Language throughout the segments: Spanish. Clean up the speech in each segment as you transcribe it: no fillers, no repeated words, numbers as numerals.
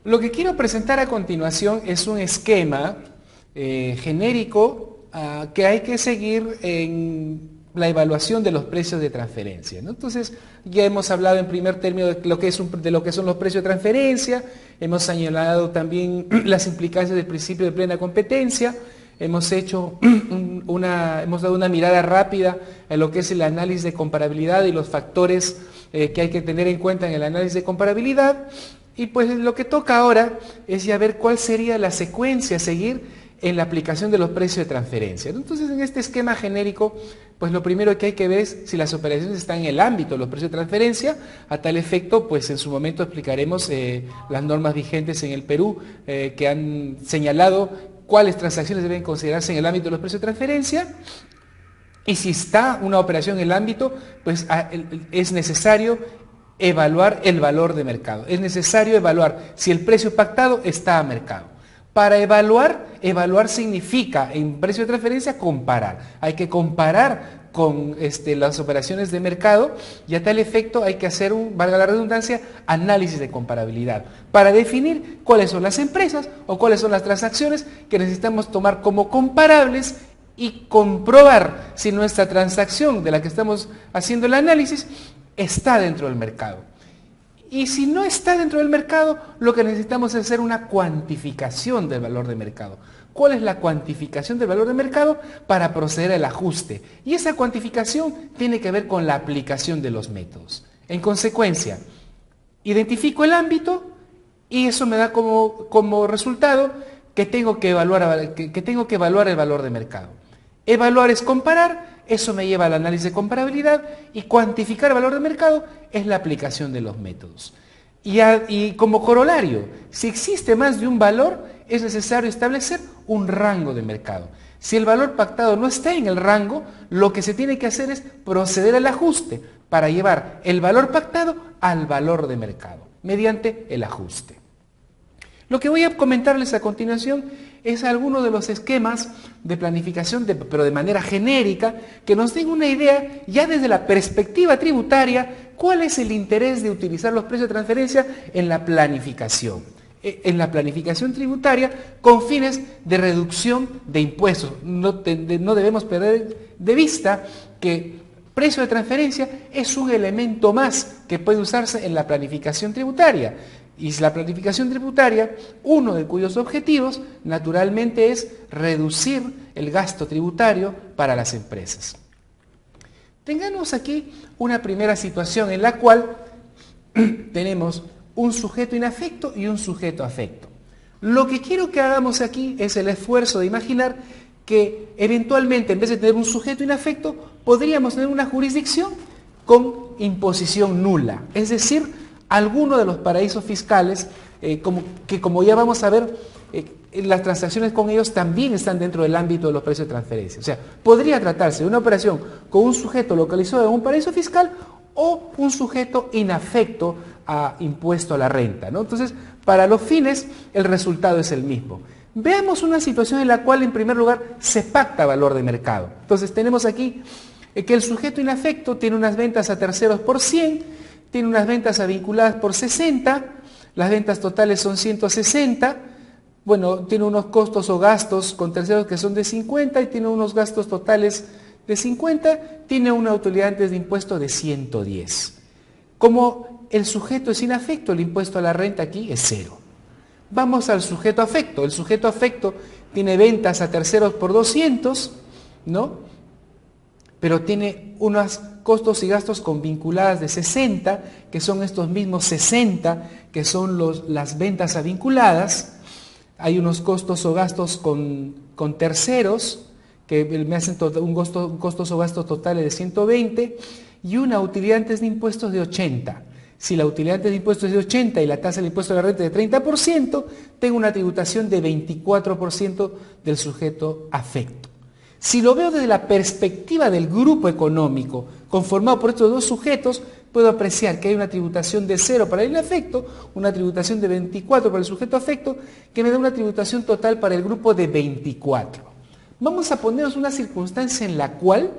Lo que quiero presentar a continuación es un esquema genérico que hay que seguir en la evaluación de los precios de transferencia, ¿no? Entonces, ya hemos hablado en primer término de lo que son los precios de transferencia, hemos señalado también las implicancias del principio de plena competencia, hemos dado una mirada rápida a lo que es el análisis de comparabilidad y los factores que hay que tener en cuenta en el análisis de comparabilidad. Y pues lo que toca ahora es ya ver cuál sería la secuencia a seguir en la aplicación de los precios de transferencia. Entonces, en este esquema genérico, pues lo primero que hay que ver es si las operaciones están en el ámbito de los precios de transferencia. A tal efecto, pues en su momento explicaremos las normas vigentes en el Perú que han señalado cuáles transacciones deben considerarse en el ámbito de los precios de transferencia. Y si está una operación en el ámbito, pues es necesario evaluar el valor de mercado. Es necesario evaluar si el precio pactado está a mercado. Para evaluar significa en precio de transferencia comparar. Hay que comparar con las operaciones de mercado y a tal efecto hay que hacer valga la redundancia, análisis de comparabilidad para definir cuáles son las empresas o cuáles son las transacciones que necesitamos tomar como comparables y comprobar si nuestra transacción de la que estamos haciendo el análisis está dentro del mercado. Y si no está dentro del mercado, lo que necesitamos es hacer una cuantificación del valor de mercado. ¿Cuál es la cuantificación del valor de mercado? Para proceder al ajuste. Y esa cuantificación tiene que ver con la aplicación de los métodos. En consecuencia, identifico el ámbito y eso me da como resultado que tengo que evaluar el valor de mercado. Evaluar es comparar. Eso me lleva al análisis de comparabilidad y cuantificar el valor de mercado es la aplicación de los métodos. Y como corolario, si existe más de un valor, es necesario establecer un rango de mercado. Si el valor pactado no está en el rango, lo que se tiene que hacer es proceder al ajuste para llevar el valor pactado al valor de mercado, mediante el ajuste. Lo que voy a comentarles a continuación es alguno de los esquemas de planificación, pero de manera genérica, que nos den una idea, ya desde la perspectiva tributaria, cuál es el interés de utilizar los precios de transferencia en la planificación. En la planificación tributaria con fines de reducción de impuestos. No debemos perder de vista que precio de transferencia es un elemento más que puede usarse en la planificación tributaria. Y la planificación tributaria, uno de cuyos objetivos, naturalmente, es reducir el gasto tributario para las empresas. Tengamos aquí una primera situación en la cual tenemos un sujeto inafecto y un sujeto afecto. Lo que quiero que hagamos aquí es el esfuerzo de imaginar que eventualmente, en vez de tener un sujeto inafecto, podríamos tener una jurisdicción con imposición nula, es decir, alguno de los paraísos fiscales, como ya vamos a ver, las transacciones con ellos también están dentro del ámbito de los precios de transferencia. O sea, podría tratarse de una operación con un sujeto localizado en un paraíso fiscal o un sujeto inafecto a impuesto a la renta, ¿no? Entonces, para los fines, el resultado es el mismo. Veamos una situación en la cual, en primer lugar, se pacta valor de mercado. Entonces, tenemos aquí que el sujeto inafecto tiene unas ventas a terceros por 100, tiene unas ventas a vinculadas por 60, las ventas totales son 160, bueno, tiene unos costos o gastos con terceros que son de 50 y tiene unos gastos totales de 50, tiene una utilidad antes de impuesto de 110. Como el sujeto es inafecto, el impuesto a la renta aquí es 0. Vamos al sujeto afecto. El sujeto afecto tiene ventas a terceros por 200, ¿no? Pero tiene unos costos y gastos con vinculadas de 60, que son estos mismos 60, que son las ventas a vinculadas. Hay unos costos o gastos con terceros, que me hacen un costos o gastos totales de 120, y una utilidad antes de impuestos de 80. Si la utilidad antes de impuestos es de 80 y la tasa del impuesto de la renta es de 30%, tengo una tributación de 24% del sujeto afecto. Si lo veo desde la perspectiva del grupo económico conformado por estos dos sujetos, puedo apreciar que hay una tributación de 0 para el inafecto, una tributación de 24 para el sujeto afecto, que me da una tributación total para el grupo de 24. Vamos a ponernos una circunstancia en la cual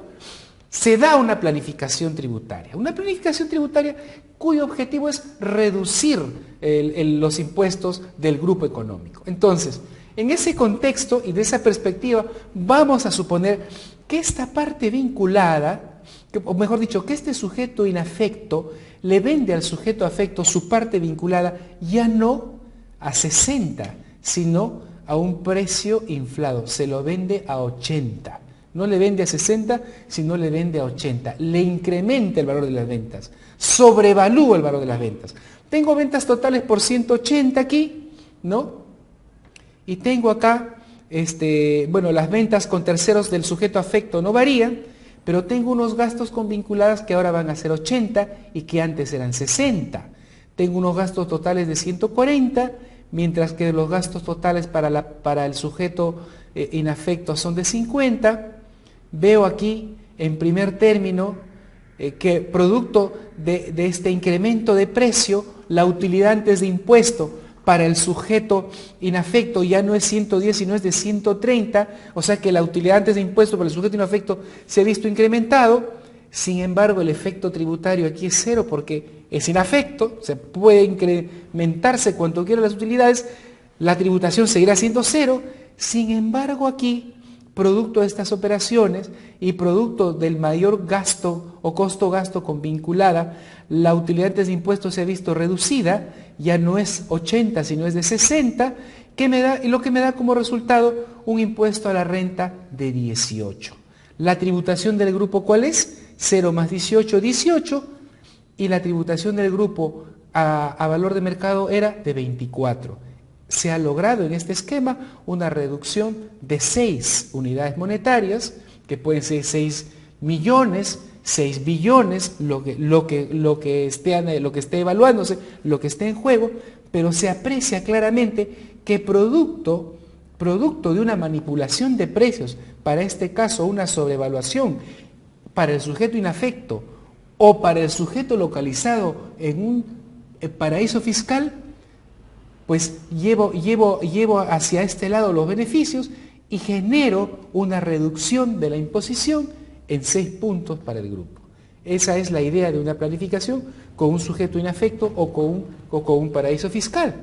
se da una planificación tributaria. Una planificación tributaria cuyo objetivo es reducir los impuestos del grupo económico. Entonces, en ese contexto y de esa perspectiva, vamos a suponer que esta parte vinculada, o mejor dicho, que este sujeto inafecto le vende al sujeto afecto su parte vinculada ya no a 60, sino a un precio inflado. Se lo vende a 80. No le vende a 60, sino le vende a 80. Le incrementa el valor de las ventas. Sobrevalúa el valor de las ventas. Tengo ventas totales por 180 aquí, ¿no? Y tengo acá, las ventas con terceros del sujeto afecto no varían, pero tengo unos gastos con vinculadas que ahora van a ser 80 y que antes eran 60. Tengo unos gastos totales de 140, mientras que los gastos totales para el sujeto inafecto son de 50. Veo aquí, en primer término, que producto de este incremento de precio, la utilidad antes de impuesto para el sujeto inafecto ya no es 110, sino es de 130, o sea que la utilidad antes de impuesto para el sujeto inafecto se ha visto incrementado. Sin embargo, el efecto tributario aquí es cero porque es inafecto, se puede incrementarse cuanto quiera las utilidades, la tributación seguirá siendo cero. Sin embargo, aquí, producto de estas operaciones y producto del mayor gasto o costo-gasto con vinculada, la utilidad antes de impuestos se ha visto reducida, ya no es 80, sino es de 60, y lo que me da como resultado un impuesto a la renta de 18. La tributación del grupo, ¿cuál es? 0 más 18, 18, y la tributación del grupo a valor de mercado era de 24. Se ha logrado en este esquema una reducción de 6 unidades monetarias, que pueden ser 6 millones, 6 billones, lo que esté evaluándose, lo que esté en juego, pero se aprecia claramente que producto de una manipulación de precios, para este caso una sobrevaluación para el sujeto inafecto o para el sujeto localizado en un paraíso fiscal, pues llevo hacia este lado los beneficios y genero una reducción de la imposición en 6 puntos para el grupo. Esa es la idea de una planificación con un sujeto inafecto o con un paraíso fiscal.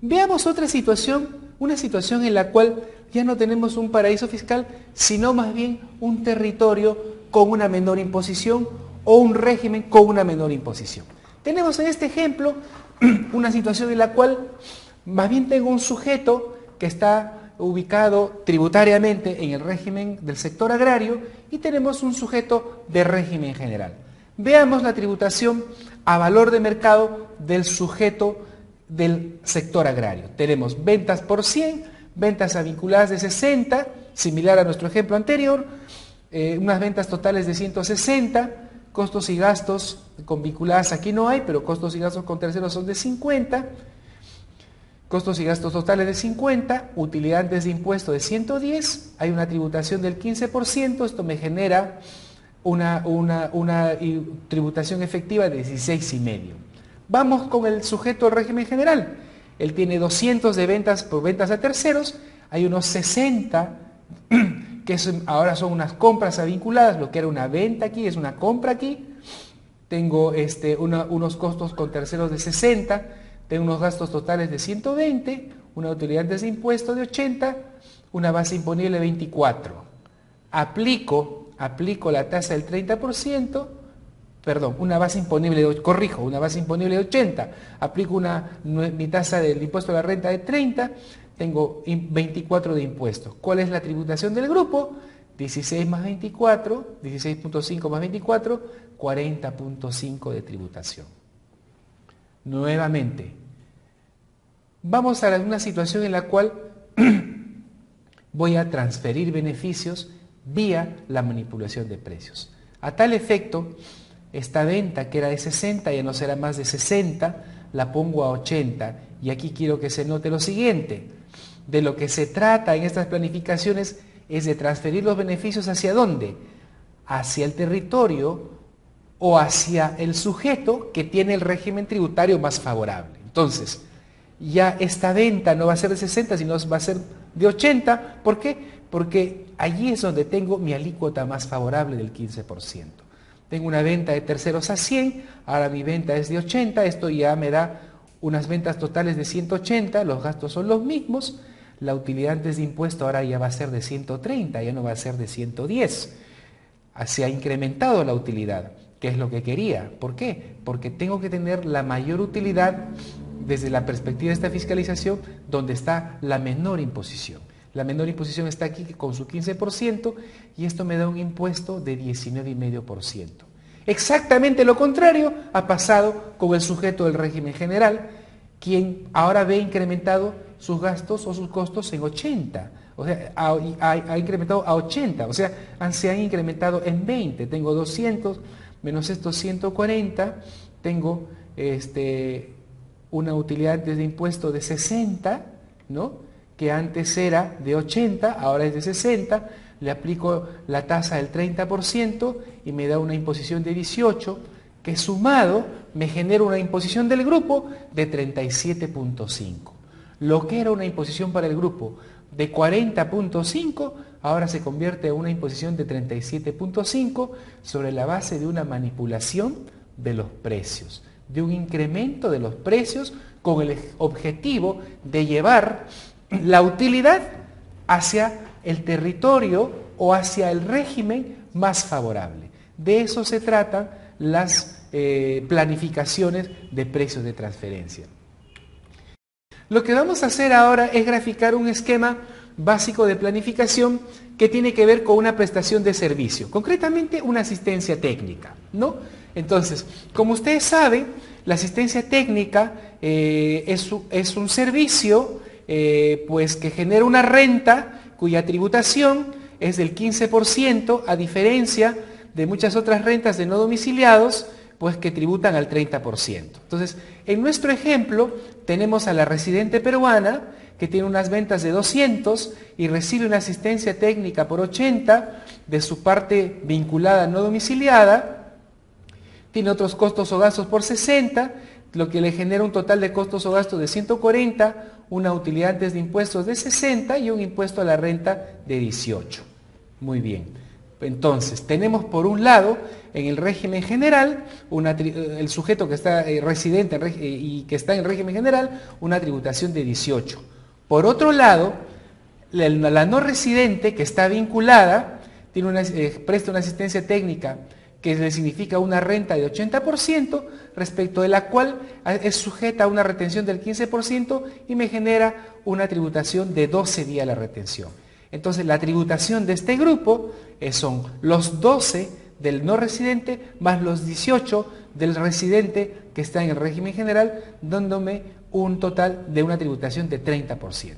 Veamos otra situación, una situación en la cual ya no tenemos un paraíso fiscal, sino más bien un territorio con una menor imposición o un régimen con una menor imposición. Tenemos en este ejemplo una situación en la cual más bien tengo un sujeto que está ubicado tributariamente en el régimen del sector agrario y tenemos un sujeto de régimen general. Veamos la tributación a valor de mercado del sujeto del sector agrario. Tenemos ventas por 100, ventas a vinculadas de 60, similar a nuestro ejemplo anterior, unas ventas totales de 160, costos y gastos con vinculadas aquí no hay, pero costos y gastos con terceros son de 50, costos y gastos totales de 50, utilidad antes de impuesto de 110, hay una tributación del 15%, esto me genera una tributación efectiva de 16,5. Vamos con el sujeto del régimen general. Él tiene 200 de ventas por ventas a terceros, hay unos 60 que ahora son unas compras a vinculadas, lo que era una venta aquí es una compra aquí. Tengo unos costos con terceros de 60, tengo unos gastos totales de 120, una utilidad antes de impuesto de 80, una base imponible de 24. Aplico la tasa del 30%, perdón, una base imponible de 80, aplico mi tasa del impuesto a la renta de 30, tengo 24 de impuestos. ¿Cuál es la tributación del grupo? 16 más 24, 16.5 más 24, 40.5 de tributación. Nuevamente, vamos a una situación en la cual voy a transferir beneficios vía la manipulación de precios. A tal efecto, esta venta que era de 60 ya no será más de 60, la pongo a 80 y aquí quiero que se note lo siguiente. De lo que se trata en estas planificaciones es de transferir los beneficios ¿hacia dónde? Hacia el territorio o hacia el sujeto que tiene el régimen tributario más favorable. Entonces, ya esta venta no va a ser de 60, sino va a ser de 80. ¿Por qué? Porque allí es donde tengo mi alícuota más favorable del 15%. Tengo una venta de terceros a 100, ahora mi venta es de 80, esto ya me da unas ventas totales de 180, los gastos son los mismos, la utilidad antes de impuesto ahora ya va a ser de 130, ya no va a ser de 110. Se ha incrementado la utilidad, que es lo que quería. ¿Por qué? Porque tengo que tener la mayor utilidad desde la perspectiva de esta fiscalización, donde está la menor imposición. La menor imposición está aquí con su 15% y esto me da un impuesto de 19,5%. Exactamente lo contrario ha pasado con el sujeto del régimen general, quien ahora ve incrementado sus gastos o sus costos en 80. O sea, ha incrementado a 80, o sea, se han incrementado en 20. Tengo 200 menos estos 140, tengo una utilidad antes de impuesto de 60, ¿no?, que antes era de 80, ahora es de 60, le aplico la tasa del 30% y me da una imposición de 18, que sumado me genera una imposición del grupo de 37,5. Lo que era una imposición para el grupo de 40,5, ahora se convierte en una imposición de 37,5 sobre la base de una manipulación de los precios, de un incremento de los precios con el objetivo de llevar la utilidad hacia el territorio o hacia el régimen más favorable. De eso se tratan las planificaciones de precios de transferencia. Lo que vamos a hacer ahora es graficar un esquema básico de planificación que tiene que ver con una prestación de servicio, concretamente una asistencia técnica, ¿no? Entonces, como ustedes saben, la asistencia técnica es un servicio pues que genera una renta cuya tributación es del 15%, a diferencia de muchas otras rentas de no domiciliados, pues que tributan al 30%. Entonces, en nuestro ejemplo, tenemos a la residente peruana que tiene unas ventas de 200 y recibe una asistencia técnica por 80 de su parte vinculada no domiciliada, tiene otros costos o gastos por 60, lo que le genera un total de costos o gastos de 140, una utilidad antes de impuestos de 60 y un impuesto a la renta de 18. Muy bien. Entonces, tenemos por un lado, en el régimen general, el sujeto que está residente y que está en el régimen general, una tributación de 18. Por otro lado, la no residente que está vinculada, presta una asistencia técnica que le significa una renta de 80%, respecto de la cual es sujeta a una retención del 15% y me genera una tributación de 12 días la retención. Entonces, la tributación de este grupo son los 12 del no residente más los 18 del residente que está en el régimen general, dándome un total de una tributación de 30%.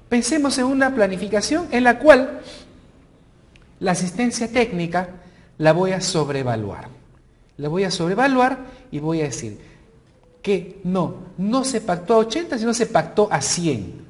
Pensemos en una planificación en la cual la asistencia técnica la voy a sobrevaluar. La voy a sobrevaluar y voy a decir que no se pactó a 80, sino se pactó a 100.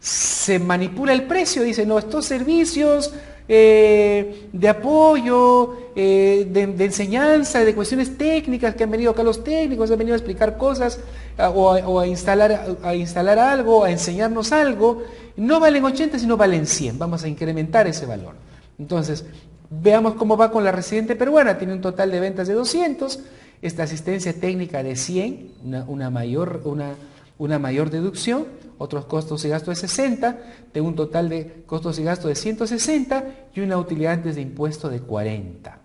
Se manipula el precio, dice, no, estos servicios de apoyo, de enseñanza, de cuestiones técnicas que han venido acá los técnicos, han venido a explicar cosas o a instalar algo, a enseñarnos algo, no valen 80, sino valen 100. Vamos a incrementar ese valor. Entonces, veamos cómo va con la residente peruana. Tiene un total de ventas de 200, esta asistencia técnica de 100, una mayor deducción, otros costos y gastos de 60, tengo un total de costos y gastos de 160 y una utilidad antes de impuesto de 40.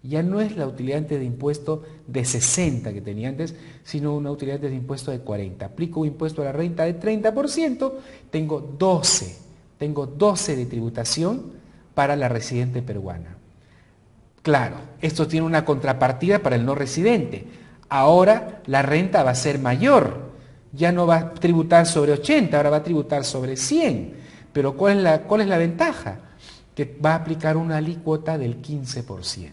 Ya no es la utilidad antes de impuesto de 60 que tenía antes, sino una utilidad antes de impuesto de 40. Aplico un impuesto a la renta de 30%, tengo 12 de tributación para la residente peruana. Claro, esto tiene una contrapartida para el no residente. Ahora la renta va a ser mayor. Ya no va a tributar sobre 80, ahora va a tributar sobre 100. Pero ¿cuál es la ventaja? Que va a aplicar una alícuota del 15%.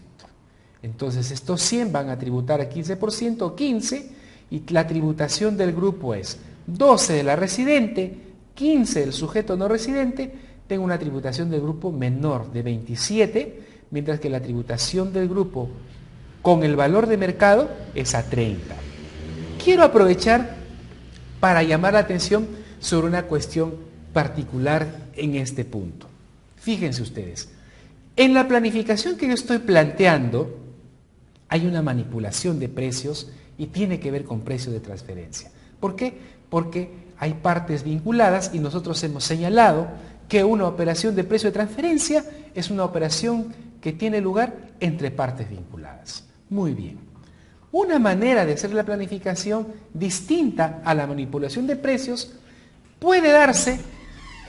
Entonces estos 100 van a tributar a 15%, 15, y la tributación del grupo es 12 de la residente, 15 del sujeto no residente. Tengo una tributación del grupo menor de 27, mientras que la tributación del grupo con el valor de mercado es a 30. Quiero aprovechar para llamar la atención sobre una cuestión particular en este punto. Fíjense ustedes, en la planificación que yo estoy planteando hay una manipulación de precios y tiene que ver con precios de transferencia. ¿Por qué? Porque hay partes vinculadas y nosotros hemos señalado que una operación de precio de transferencia es una operación que tiene lugar entre partes vinculadas. Muy bien. Una manera de hacer la planificación distinta a la manipulación de precios puede darse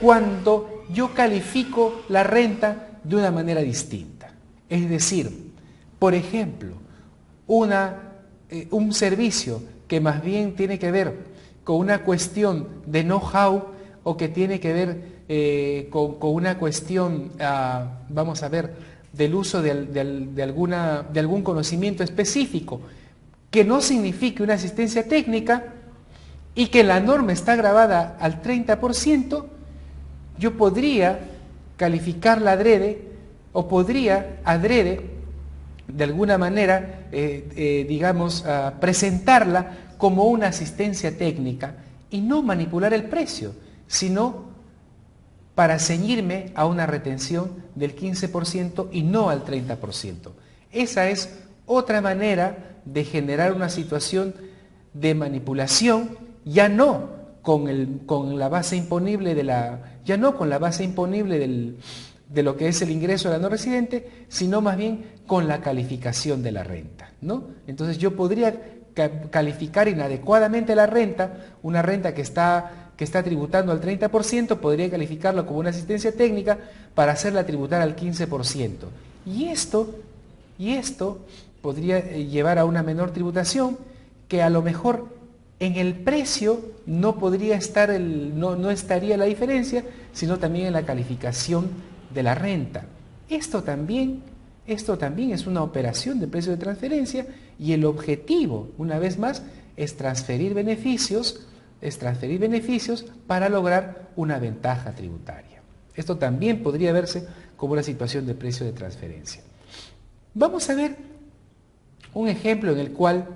cuando yo califico la renta de una manera distinta. Es decir, por ejemplo, un servicio que más bien tiene que ver con una cuestión de know-how o que tiene que ver con una cuestión, vamos a ver, del uso de algún conocimiento específico, que no signifique una asistencia técnica y que la norma está grabada al 30%, yo podría calificarla adrede o podría adrede de alguna manera, presentarla como una asistencia técnica y no manipular el precio, sino para ceñirme a una retención del 15% y no al 30%. Esa es otra manera de generar una situación de manipulación, ya no con la base imponible de lo que es el ingreso de la no residente, sino más bien con la calificación de la renta, ¿no? Entonces yo podría calificar inadecuadamente la renta, una renta que está tributando al 30%, podría calificarla como una asistencia técnica para hacerla tributar al 15%. Y esto podría llevar a una menor tributación que a lo mejor en el precio no podría estar no estaría la diferencia, sino también en la calificación de la renta. Esto también es una operación de precio de transferencia y el objetivo, una vez más, es transferir beneficios para lograr una ventaja tributaria. Esto también podría verse como una situación de precio de transferencia. Vamos a ver un ejemplo en el cual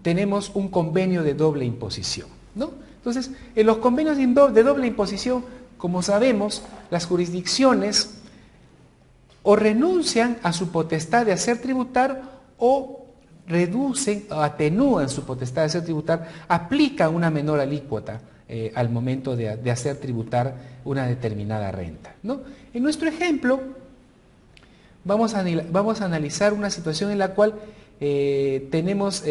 tenemos un convenio de doble imposición, ¿no? Entonces, en los convenios de doble imposición, como sabemos, las jurisdicciones o renuncian a su potestad de hacer tributar o reducen o atenúan su potestad de hacer tributar, aplican una menor alícuota al momento de hacer tributar una determinada renta, ¿no? En nuestro ejemplo, vamos a analizar una situación en la cual tenemos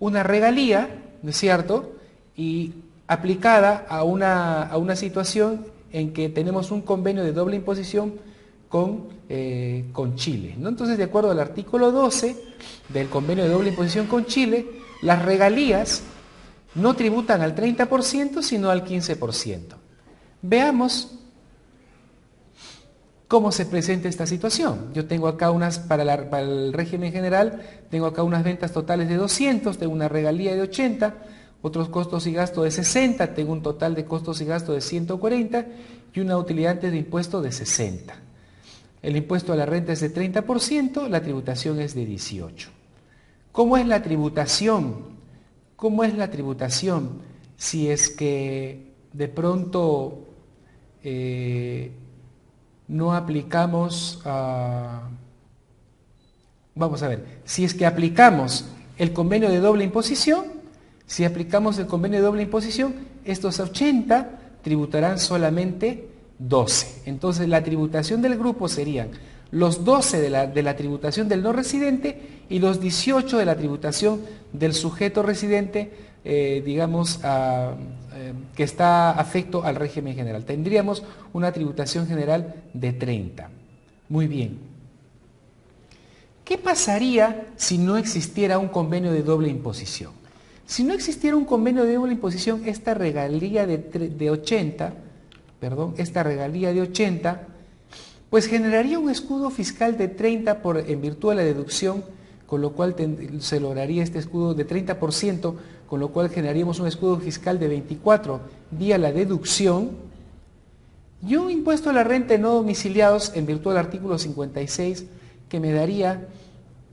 una regalía, ¿no es cierto?, y aplicada a una situación en que tenemos un convenio de doble imposición con Chile, ¿no? Entonces, de acuerdo al artículo 12 del convenio de doble imposición con Chile, las regalías no tributan al 30%, sino al 15%. Veamos cómo se presenta esta situación. Yo tengo acá para el régimen general, tengo acá unas ventas totales de 200, tengo una regalía de 80, otros costos y gastos de 60, tengo un total de costos y gastos de 140 y una utilidad antes de impuesto de 60. El impuesto a la renta es de 30%, la tributación es de 18%. ¿Cómo es la tributación? ¿Cómo es la tributación? Si es que de pronto no aplicamos, vamos a ver, si es que aplicamos el convenio de doble imposición, si aplicamos el convenio de doble imposición, estos 80 tributarán solamente 12. Entonces la tributación del grupo serían los 12 de la tributación del no residente y los 18 de la tributación del sujeto residente, que está afecto al régimen general. Tendríamos una tributación general de 30. Muy bien. ¿Qué pasaría si no existiera un convenio de doble imposición? Si no existiera un convenio de doble imposición, esta regalía de 80, pues generaría un escudo fiscal de 30 en virtud de la deducción, con lo cual se lograría este escudo de 30%, con lo cual generaríamos un escudo fiscal de 24 vía la deducción, y un impuesto a la renta de no domiciliados en virtud del artículo 56, que me daría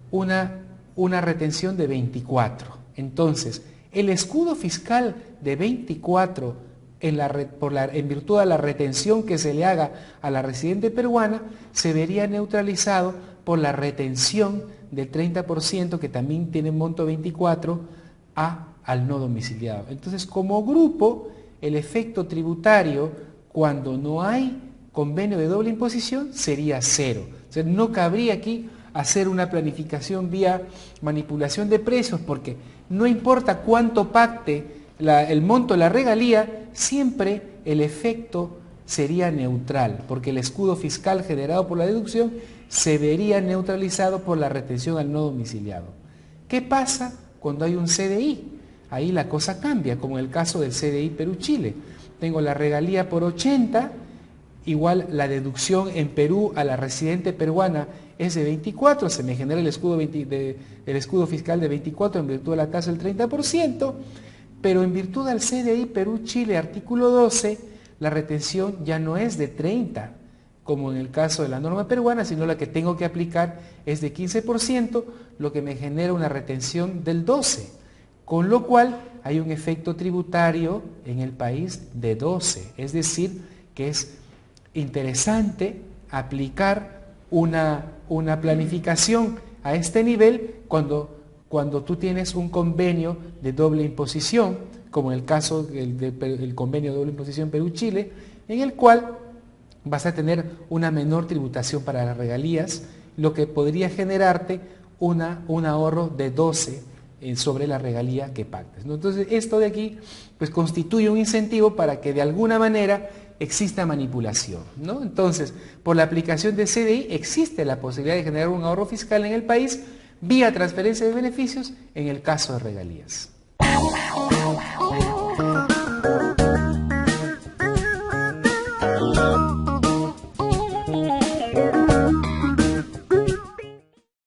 una retención de 24. Entonces, el escudo fiscal de 24 en virtud de la retención que se le haga a la residente peruana, se vería neutralizado por la retención del 30% que también tiene monto 24 al no domiciliado. Entonces, como grupo, el efecto tributario cuando no hay convenio de doble imposición sería cero. O sea, no cabría aquí hacer una planificación vía manipulación de precios, porque no importa cuánto pacte el monto de la regalía, siempre el efecto sería neutral, porque el escudo fiscal generado por la deducción se vería neutralizado por la retención al no domiciliado. ¿Qué pasa cuando hay un CDI? Ahí la cosa cambia, como en el caso del CDI Perú-Chile. Tengo la regalía por 80, igual la deducción en Perú a la residente peruana es de 24, se me genera el escudo fiscal de 24 en virtud de la tasa del 30%, pero en virtud del CDI Perú-Chile, artículo 12, la retención ya no es de 30, como en el caso de la norma peruana, sino la que tengo que aplicar es de 15%, lo que me genera una retención del 12%, con lo cual hay un efecto tributario en el país de 12, es decir, que es interesante aplicar una planificación a este nivel cuando tú tienes un convenio de doble imposición, como en el caso del convenio de doble imposición Perú-Chile, en el cual vas a tener una menor tributación para las regalías, lo que podría generarte un ahorro de 12 sobre la regalía que pactes, ¿no? Entonces, esto de aquí pues constituye un incentivo para que de alguna manera exista manipulación, ¿no? Entonces, por la aplicación de CDI existe la posibilidad de generar un ahorro fiscal en el país vía transferencia de beneficios en el caso de regalías.